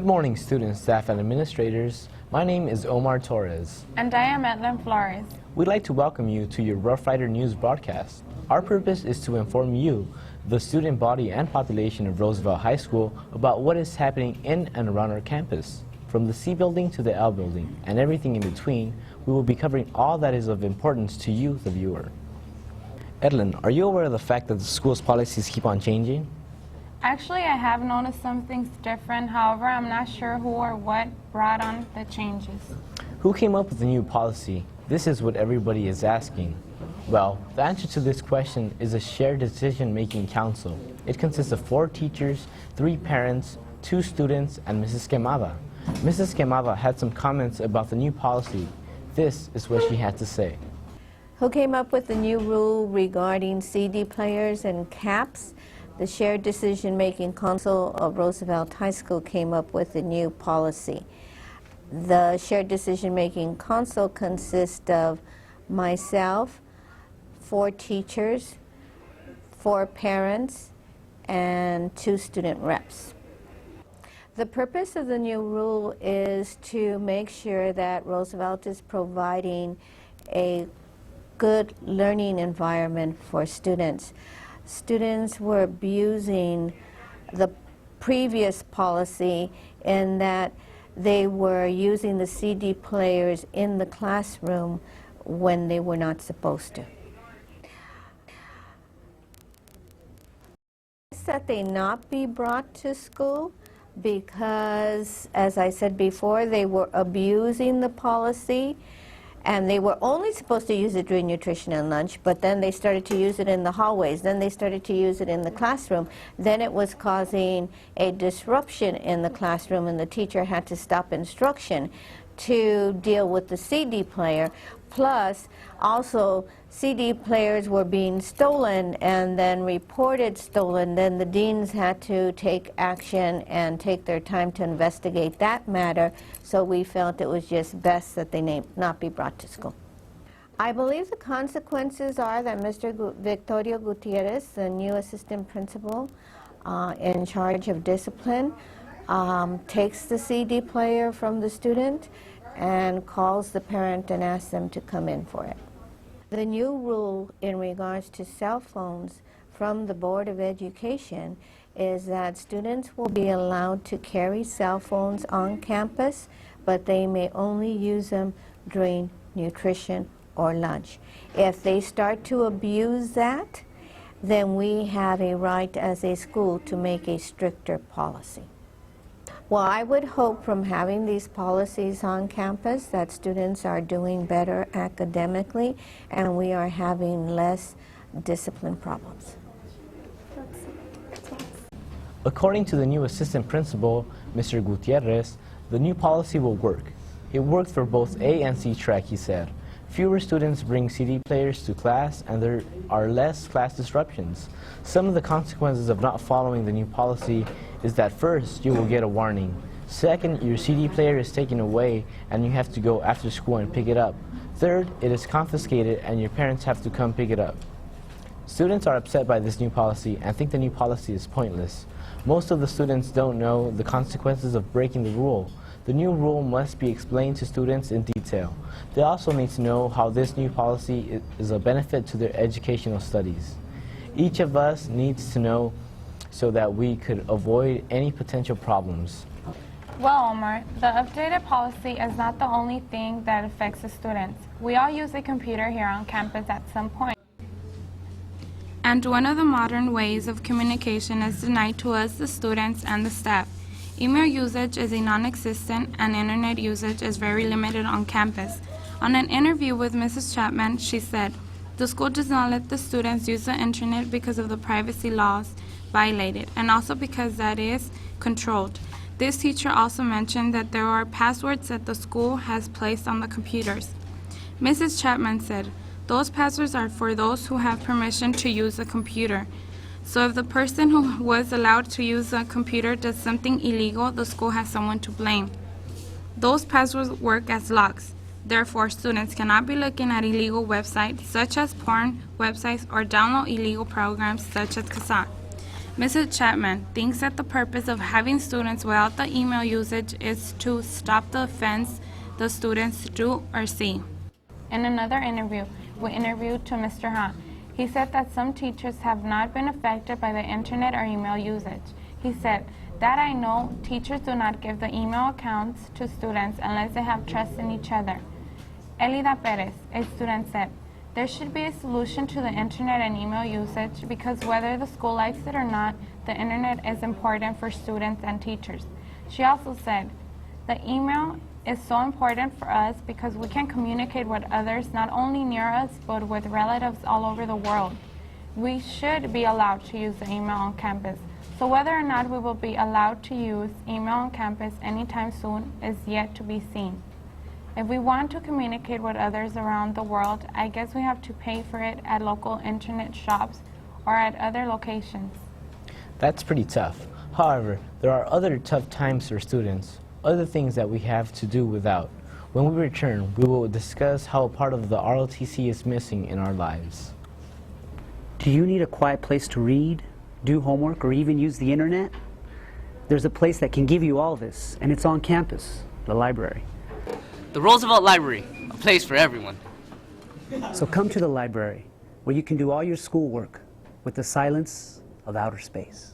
Good morning, students, staff, and administrators. My name is Omar Torres. And I am Edelyn Flores. We'd like to welcome you to your Rough Rider News broadcast. Our purpose is to inform you, the student body and population of Roosevelt High School, about what is happening in and around our campus. From the C building to the L building, and everything in between, we will be covering all that is of importance to you, the viewer. Edelyn, are you aware of the fact that the school's policies keep on changing? Actually, I have noticed some things different. However, I'm not sure who or what brought on the changes. Who came up with the new policy? This is what everybody is asking. Well, the answer to this question is a shared decision-making council. It consists of 4 teachers, 3 parents, 2 students, and Mrs. Quemada. Mrs. Quemada had some comments about the new policy. This is what she had to say. Who came up with the new rule regarding CD players and caps? The Shared Decision-Making Council of Roosevelt High School came up with a new policy. The Shared Decision-Making Council consists of myself, 4 teachers, 4 parents, and 2 student reps. The purpose of the new rule is to make sure that Roosevelt is providing a good learning environment for students. Students were abusing the previous policy in that they were using the CD players in the classroom when they were not supposed to. That they not be brought to school because, as I said before, they were abusing the policy. And they were only supposed to use it during nutrition and lunch, but then they started to use it in the hallways. Then they started to use it in the classroom. Then it was causing a disruption in the classroom, and the teacher had to stop instruction to deal with the CD player. Plus, also, CD players were being stolen and then reported stolen. Then the deans had to take action and take their time to investigate that matter. So we felt it was just best that they not be brought to school. I believe the consequences are that Mr. Victorio Gutierrez, the new assistant principal in charge of discipline, takes the CD player from the student and calls the parent and asks them to come in for it. The new rule in regards to cell phones from the Board of Education is that students will be allowed to carry cell phones on campus, but they may only use them during nutrition or lunch. If they start to abuse that, then we have a right as a school to make a stricter policy. Well, I would hope from having these policies on campus that students are doing better academically and we are having less discipline problems. According to the new assistant principal, Mr. Gutierrez, the new policy will work. It worked for both A and C track, he said. Fewer students bring CD players to class and there are less class disruptions. Some of the consequences of not following the new policy is that first, you will get a warning. Second, your CD player is taken away and you have to go after school and pick it up. Third, it is confiscated and your parents have to come pick it up. Students are upset by this new policy and think the new policy is pointless. Most of the students don't know the consequences of breaking the rule. The new rule must be explained to students in detail. They also need to know how this new policy is a benefit to their educational studies. Each of us needs to know so that we could avoid any potential problems. Well, Omar, the updated policy is not the only thing that affects the students. We all use a computer here on campus at some point. And one of the modern ways of communication is denied to us, the students and the staff. Email usage is a non-existent and internet usage is very limited on campus. On an interview with Mrs. Chapman, she said, "The school does not let the students use the internet because of the privacy laws violated, and also because that is controlled." This teacher also mentioned that there are passwords that the school has placed on the computers. Mrs. Chapman said, "Those passwords are for those who have permission to use the computer. So if the person who was allowed to use the computer does something illegal, the school has someone to blame. Those passwords work as locks. Therefore, students cannot be looking at illegal websites such as porn websites or download illegal programs such as Kazaa." Mrs. Chapman thinks that the purpose of having students without the email usage is to stop the offense the students do or see. In another interview, we interviewed to Mr. Ha. He said that some teachers have not been affected by the internet or email usage. He said, "That I know, teachers do not give the email accounts to students unless they have trust in each other." Elida Perez, a student, said, "There should be a solution to the internet and email usage because whether the school likes it or not, the internet is important for students and teachers." She also said, "The email is so important for us because we can communicate with others not only near us but with relatives all over the world. We should be allowed to use the email on campus. So whether or not we will be allowed to use email on campus anytime soon is yet to be seen. If we want to communicate with others around the world, I guess we have to pay for it at local internet shops or at other locations." That's pretty tough. However, there are other tough times for students, other things that we have to do without. When we return, we will discuss how a part of the ROTC is missing in our lives. Do you need a quiet place to read, do homework, or even use the internet? There's a place that can give you all this, and it's on campus, the library. The Roosevelt Library, a place for everyone. So come to the library, where you can do all your schoolwork with the silence of outer space.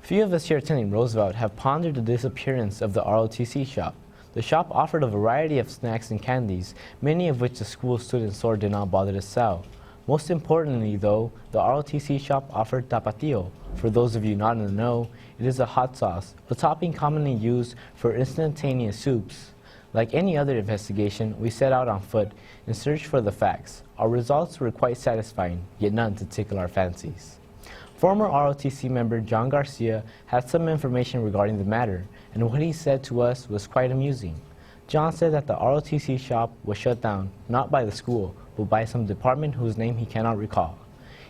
Few of us here attending Roosevelt have pondered the disappearance of the ROTC shop. The shop offered a variety of snacks and candies, many of which the school student store did not bother to sell. Most importantly, though, the ROTC shop offered tapatio. For those of you not in the know, it is a hot sauce, a topping commonly used for instantaneous soups. Like any other investigation, we set out on foot in search for the facts. Our results were quite satisfying, yet none to tickle our fancies. Former ROTC member John Garcia had some information regarding the matter, and what he said to us was quite amusing. John said that the ROTC shop was shut down, not by the school, but by some department whose name he cannot recall.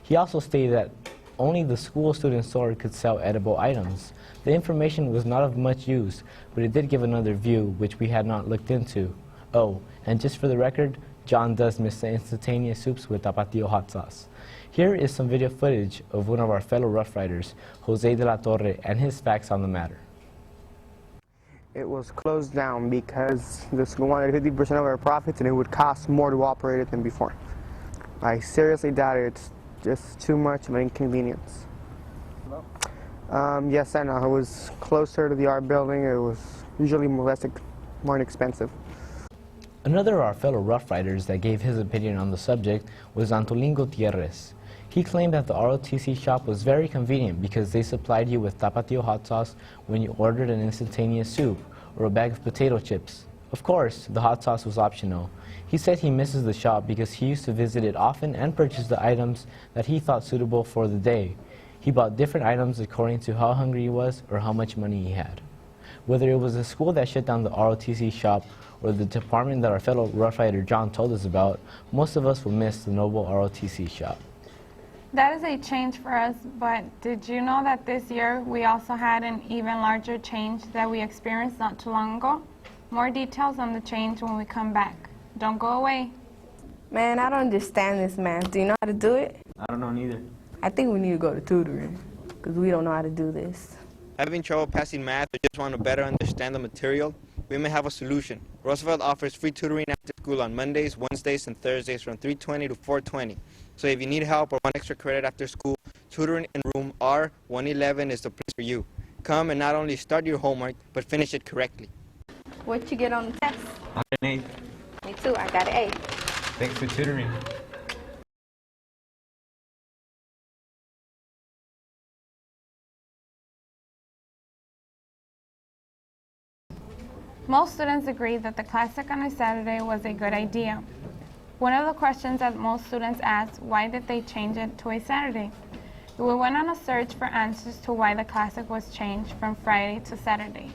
He also stated that only the school student store could sell edible items. The information was not of much use, but it did give another view, which we had not looked into. Oh, and just for the record, John does miss the instantaneous soups with tapatio hot sauce. Here is some video footage of one of our fellow Rough Riders, Jose de la Torre, and his facts on the matter. It was closed down because the school wanted 50% of our profits and it would cost more to operate it than before. I seriously doubt it. It's just too much of an inconvenience. Yes, I know. It was closer to the art building. It was usually more inexpensive. Another of our fellow Rough Riders that gave his opinion on the subject was Antolin Gutierrez. He claimed that the ROTC shop was very convenient because they supplied you with tapatio hot sauce when you ordered an instantaneous soup or a bag of potato chips. Of course, the hot sauce was optional. He said he misses the shop because he used to visit it often and purchase the items that he thought suitable for the day. He bought different items according to how hungry he was or how much money he had. Whether it was the school that shut down the ROTC shop or the department that our fellow Rough Rider John told us about, most of us will miss the noble ROTC shop. That is a change for us, but did you know that this year we also had an even larger change that we experienced not too long ago? More details on the change when we come back. Don't go away. Man, I don't understand this, man. Do you know how to do it? I don't know neither. I think we need to go to tutoring, because we don't know how to do this. Having trouble passing math or just want to better understand the material? We may have a solution. Roosevelt offers free tutoring after school on Mondays, Wednesdays, and Thursdays from 3:20 to 4:20. So if you need help or want extra credit after school, tutoring in room R111 is the place for you. Come and not only start your homework, but finish it correctly. What'd you get on the test? I got an Me too, I got an A. A. Thanks for tutoring. Most students agree that the classic on a Saturday was a good idea. One of the questions that most students asked, why did they change it to a Saturday? We went on a search for answers to why the classic was changed from Friday to Saturday.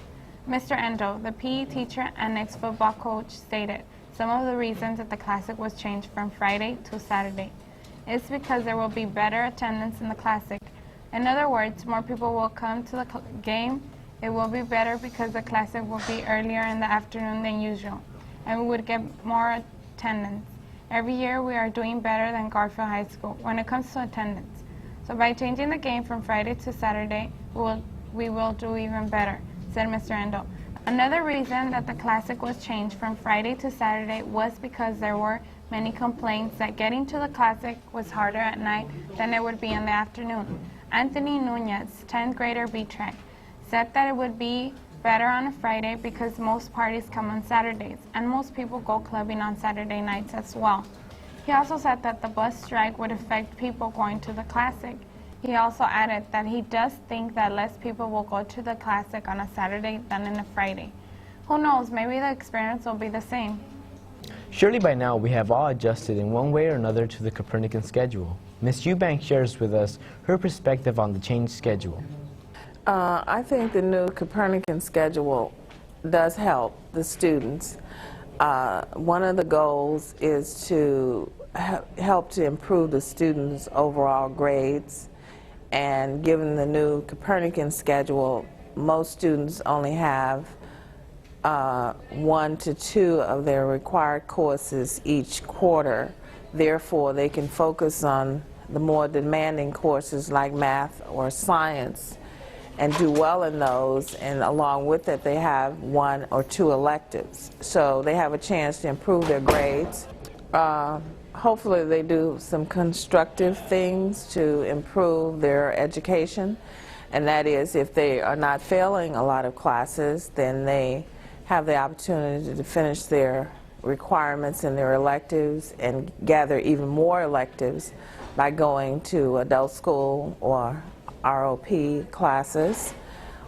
Mr. Endo, the PE teacher and ex-football coach, stated some of the reasons that the classic was changed from Friday to Saturday. It's because there will be better attendance in the classic. In other words, more people will come to the game It will be better because the classic will be earlier in the afternoon than usual, and we would get more attendance. Every year we are doing better than Garfield High School when it comes to attendance. So by changing the game from Friday to Saturday, we will do even better, said Mr. Endo. Another reason that the classic was changed from Friday to Saturday was because there were many complaints that getting to the classic was harder at night than it would be in the afternoon. Anthony Nunez, 10th grader B-Track, said that it would be better on a Friday because most parties come on Saturdays and most people go clubbing on Saturday nights as well. He also said that the bus strike would affect people going to the classic. He also added that he does think that less people will go to the classic on a Saturday than on a Friday. Who knows, maybe the experience will be the same. Surely by now we have all adjusted in one way or another to the Copernican schedule. Ms. Eubanks shares with us her perspective on the changed schedule. I think the new Copernican schedule does help the students. One of the goals is to help to improve the students' overall grades. And given the new Copernican schedule, most students only have 1 to 2 of their required courses each quarter. Therefore, they can focus on the more demanding courses like math or science and do well in those, and along with it they have 1 or 2 electives. So they have a chance to improve their grades. Hopefully they do some constructive things to improve their education, and that is if they are not failing a lot of classes, then they have the opportunity to finish their requirements in their electives and gather even more electives by going to adult school or ROP classes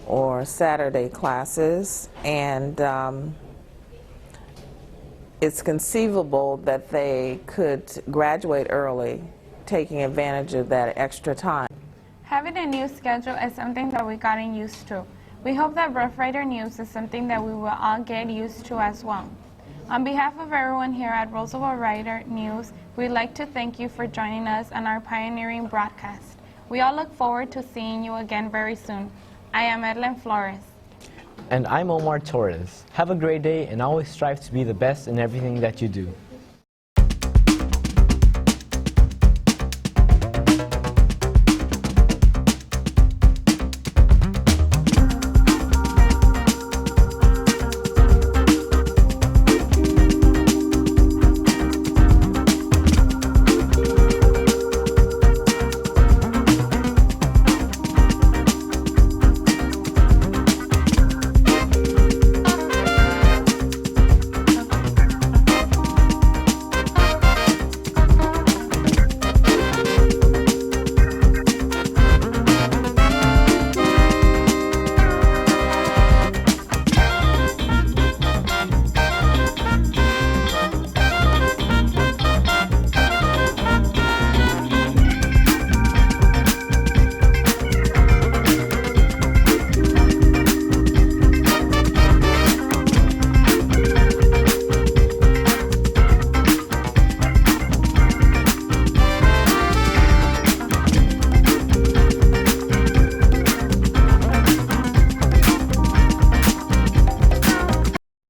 or Saturday classes, and it's conceivable that they could graduate early, taking advantage of that extra time. Having a new schedule is something that we've gotten used to. We hope that Rough Rider News is something that we will all get used to as well. On behalf of everyone here at Roosevelt Rider News, we'd like to thank you for joining us on our pioneering broadcast. We all look forward to seeing you again very soon. I am Edelyn Flores. And I'm Omar Torres. Have a great day and always strive to be the best in everything that you do.